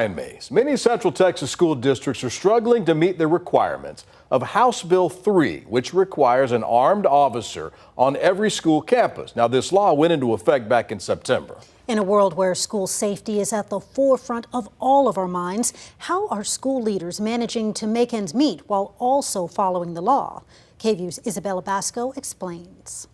And Mays. Many Central Texas school districts are struggling to meet the requirements of House Bill 3, which requires an armed officer on every school campus. Now, this law went into effect back in September. In a world where school safety is at the forefront of all of our minds, how are school leaders managing to make ends meet while also following the law? KVUE's Isabella Basco explains.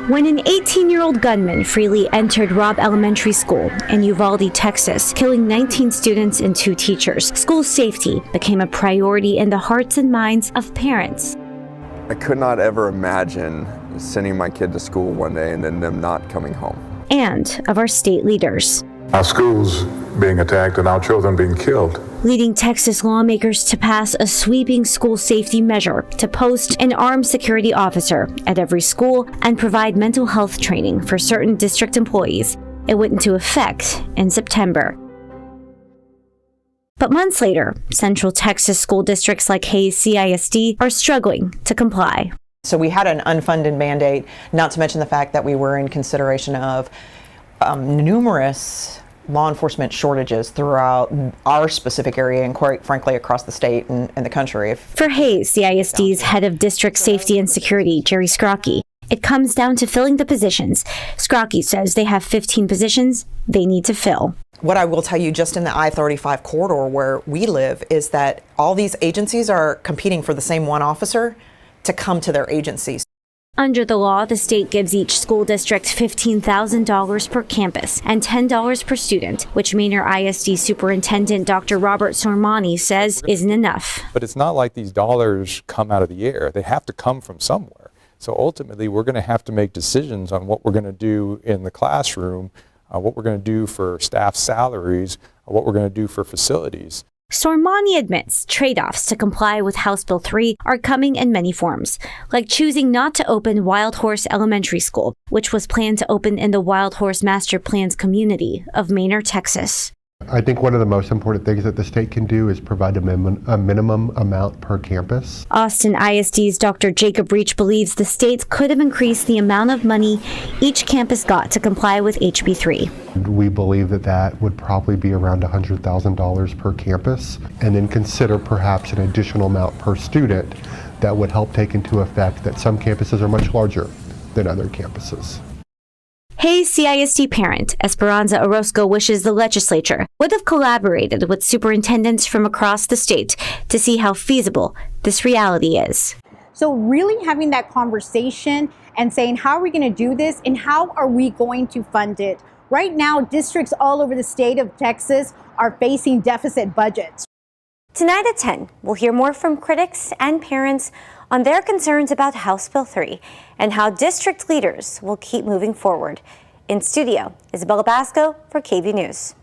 When an 18-year-old gunman freely entered Robb Elementary School in Uvalde, Texas, killing 19 students and 2 teachers, school safety became a priority in the hearts and minds of parents. I could not ever imagine sending my kid to school one day and then them not coming home. And of our state leaders. Our schools being attacked and our children being killed. Leading Texas lawmakers to pass a sweeping school safety measure to post an armed security officer at every school and provide mental health training for certain district employees. It went into effect in September. But months later, Central Texas school districts like Hays CISD are struggling to comply. So we had an unfunded mandate, not to mention the fact that we were in consideration of numerous law enforcement shortages throughout our specific area and quite frankly across the state and the country. For Hays CISD's head of district safety and security, Jerry Scrocky, it comes down to filling the positions. Scrocky says they have 15 positions they need to fill. What I will tell you just in the I-35 corridor where we live is that all these agencies are competing for the same one officer to come to their agencies. Under the law, the state gives each school district $15,000 per campus and $10 per student, which Manor ISD Superintendent Dr. Robert Sormani says isn't enough. But it's not like these dollars come out of the air. They have to come from somewhere. So ultimately, we're going to have to make decisions on what we're going to do in the classroom, what we're going to do for staff salaries, what we're going to do for facilities. Sormani admits trade-offs to comply with House Bill 3 are coming in many forms, like choosing not to open Wild Horse Elementary School, which was planned to open in the Wild Horse Master Plans community of Manor, Texas. I think one of the most important things that the state can do is provide a minimum amount per campus. Austin ISD's Dr. Jacob Reach believes the state could have increased the amount of money each campus got to comply with HB 3. We believe that that would probably be around $100,000 per campus, and then consider perhaps an additional amount per student that would help take into effect that some campuses are much larger than other campuses. Hays CISD parent Esperanza Orozco wishes the legislature would have collaborated with superintendents from across the state to see how feasible this reality is. So really having that conversation and saying, how are we going to do this and how are we going to fund it? Right now, districts all over the state of Texas are facing deficit budgets. Tonight at 10, we'll hear more from critics and parents on their concerns about House Bill 3 and how district leaders will keep moving forward. In studio, Isabella Basco for KVUE News.